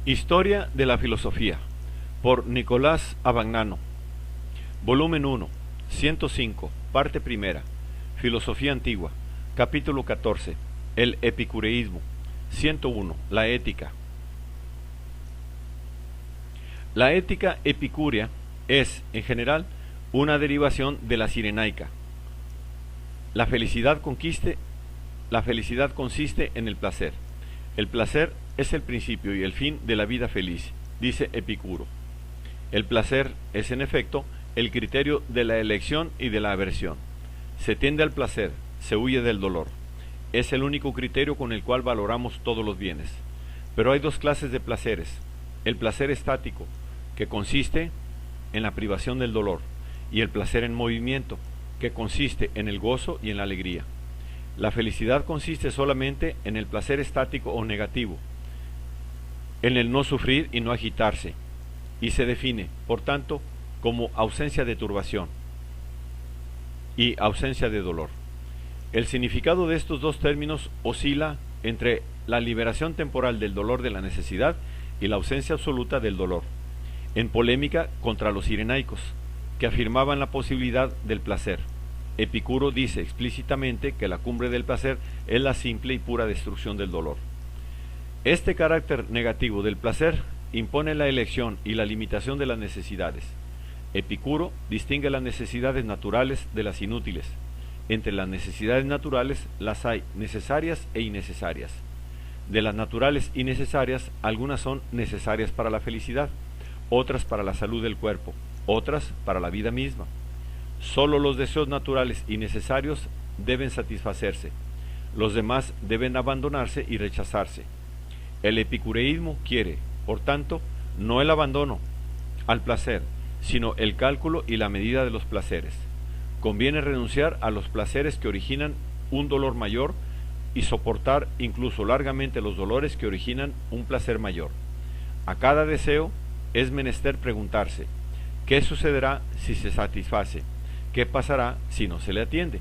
Historia de la filosofía, por Nicolás Abagnano. Volumen 1, 105, parte primera. Filosofía antigua. Capítulo 14. El epicureísmo. 101. La ética. La ética epicúrea es, en general, una derivación de la cirenaica. La felicidad consiste en el placer. El placer es el principio y el fin de la vida feliz, dice Epicuro. El placer es, en efecto, el criterio de la elección y de la aversión. Se tiende al placer, se huye del dolor. Es el único criterio con el cual valoramos todos los bienes. Pero hay dos clases de placeres. El placer estático, que consiste en la privación del dolor, y el placer en movimiento, que consiste en el gozo y en la alegría. La felicidad consiste solamente en el placer estático o negativo, en el no sufrir y no agitarse, y se define, por tanto, como ausencia de turbación y ausencia de dolor. El significado de estos dos términos oscila entre la liberación temporal del dolor de la necesidad y la ausencia absoluta del dolor, en polémica contra los cirenaicos, que afirmaban la posibilidad del placer. Epicuro dice explícitamente que la cumbre del placer es la simple y pura destrucción del dolor. Este carácter negativo del placer impone la elección y la limitación de las necesidades. Epicuro distingue las necesidades naturales de las inútiles. Entre las necesidades naturales las hay necesarias e innecesarias. De las naturales y necesarias, algunas son necesarias para la felicidad, otras para la salud del cuerpo, otras para la vida misma. Solo los deseos naturales y necesarios deben satisfacerse, los demás deben abandonarse y rechazarse. El epicureísmo quiere, por tanto, no el abandono al placer, sino el cálculo y la medida de los placeres. Conviene renunciar a los placeres que originan un dolor mayor y soportar incluso largamente los dolores que originan un placer mayor. A cada deseo es menester preguntarse: ¿qué sucederá si se satisface? ¿Qué pasará si no se le atiende?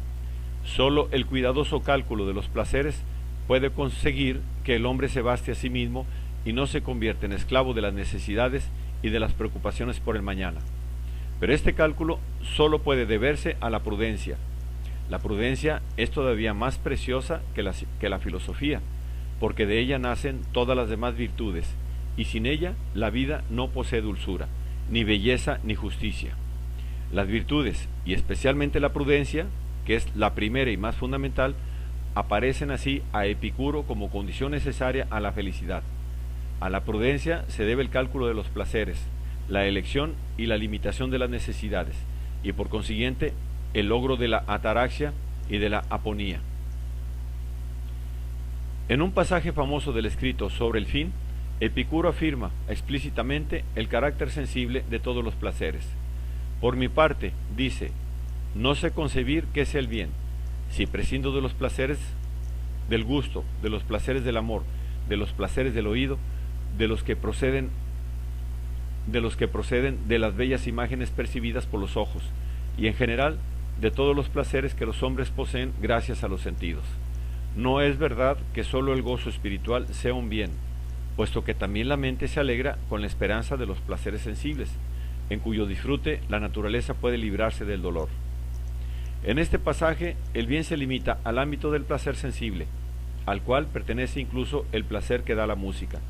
Solo el cuidadoso cálculo de los placeres puede conseguir que el hombre se baste a sí mismo y no se convierta en esclavo de las necesidades y de las preocupaciones por el mañana. Pero este cálculo solo puede deberse a la prudencia. La prudencia es todavía más preciosa que la filosofía, porque de ella nacen todas las demás virtudes, y sin ella la vida no posee dulzura, ni belleza ni justicia. Las virtudes, y especialmente la prudencia, que es la primera y más fundamental, aparecen así a Epicuro como condición necesaria a la felicidad. A la prudencia se debe el cálculo de los placeres, la elección y la limitación de las necesidades, y por consiguiente el logro de la ataraxia y de la aponía. En un pasaje famoso del escrito sobre el fin, Epicuro afirma explícitamente el carácter sensible de todos los placeres. Por mi parte, dice, no sé concebir qué es el bien, si prescindo de los placeres del gusto, de los placeres del amor, de los placeres del oído, de los que proceden de las bellas imágenes percibidas por los ojos, y en general de todos los placeres que los hombres poseen gracias a los sentidos. No es verdad que sólo el gozo espiritual sea un bien, puesto que también la mente se alegra con la esperanza de los placeres sensibles, en cuyo disfrute la naturaleza puede librarse del dolor. En este pasaje, el bien se limita al ámbito del placer sensible, al cual pertenece incluso el placer que da la música,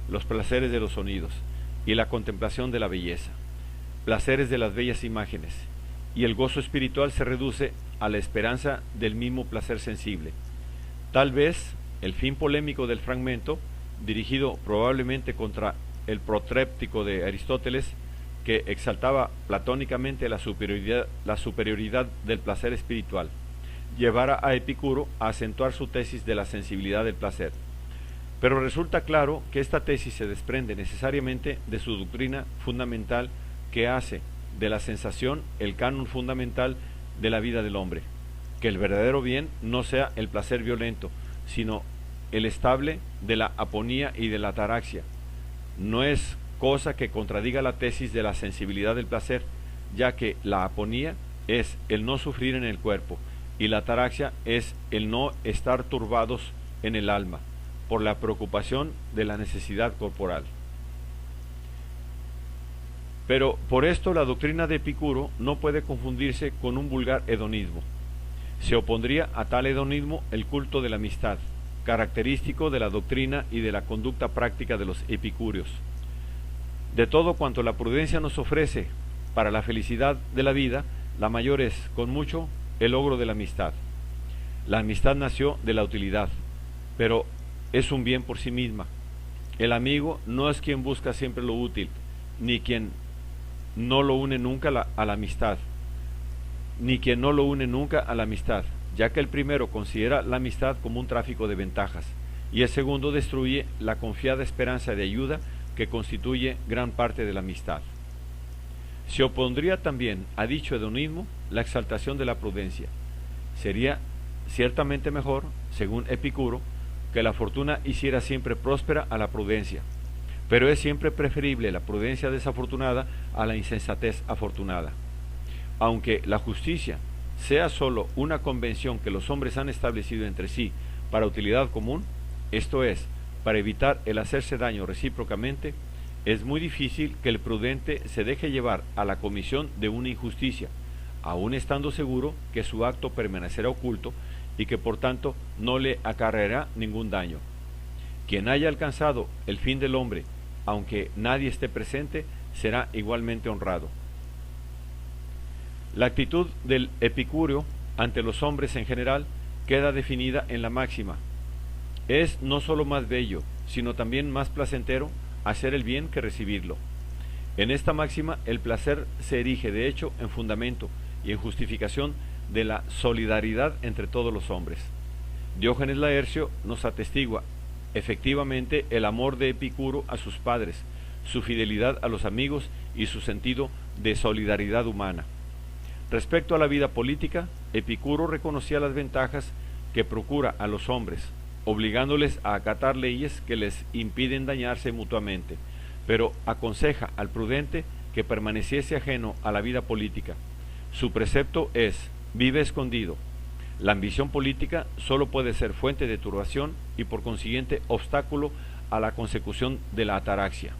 los placeres de los sonidos y la contemplación de la belleza, placeres de las bellas imágenes, y el gozo espiritual se reduce a la esperanza del mismo placer sensible. Tal vez el fin polémico del fragmento, dirigido probablemente contra el protréptico de Aristóteles, que exaltaba platónicamente la superioridad del placer espiritual, llevara a Epicuro a acentuar su tesis de la sensibilidad del placer. Pero resulta claro que esta tesis se desprende necesariamente de su doctrina fundamental, que hace de la sensación el canon fundamental de la vida del hombre, que el verdadero bien no sea el placer violento, sino el estable de la aponía y de la ataraxia. No es cosa que contradiga la tesis de la sensibilidad del placer, ya que la aponía es el no sufrir en el cuerpo y la ataraxia es el no estar turbados en el alma por la preocupación de la necesidad corporal. Pero por esto la doctrina de Epicuro no puede confundirse con un vulgar hedonismo. Se opondría a tal hedonismo el culto de la amistad, característico de la doctrina y de la conducta práctica de los epicúreos. De todo cuanto la prudencia nos ofrece para la felicidad de la vida, la mayor es, con mucho, el logro de la amistad. La amistad nació de la utilidad, pero es un bien por sí misma. El amigo no es quien busca siempre lo útil, ni quien no lo une nunca a la amistad, ya que el primero considera la amistad como un tráfico de ventajas, y el segundo destruye la confiada esperanza de ayuda que constituye gran parte de la amistad. Se opondría también a dicho hedonismo la exaltación de la prudencia. Sería ciertamente mejor, según Epicuro, que la fortuna hiciera siempre próspera a la prudencia, pero es siempre preferible la prudencia desafortunada a la insensatez afortunada. Aunque la justicia sea sólo una convención que los hombres han establecido entre sí para utilidad común, esto es, para evitar el hacerse daño recíprocamente, es muy difícil que el prudente se deje llevar a la comisión de una injusticia, aun estando seguro que su acto permanecerá oculto y que por tanto no le acarreará ningún daño. Quien haya alcanzado el fin del hombre, aunque nadie esté presente, será igualmente honrado. La actitud del epicúreo ante los hombres en general queda definida en la máxima: es no sólo más bello, sino también más placentero hacer el bien que recibirlo. En esta máxima el placer se erige de hecho en fundamento y en justificación de la solidaridad entre todos los hombres. Diógenes Laercio nos atestigua efectivamente el amor de Epicuro a sus padres, su fidelidad a los amigos y su sentido de solidaridad humana. Respecto a la vida política, Epicuro reconocía las ventajas que procura a los hombres, obligándoles a acatar leyes que les impiden dañarse mutuamente, pero aconseja al prudente que permaneciese ajeno a la vida política. Su precepto es: vive escondido. La ambición política solo puede ser fuente de turbación y por consiguiente obstáculo a la consecución de la ataraxia.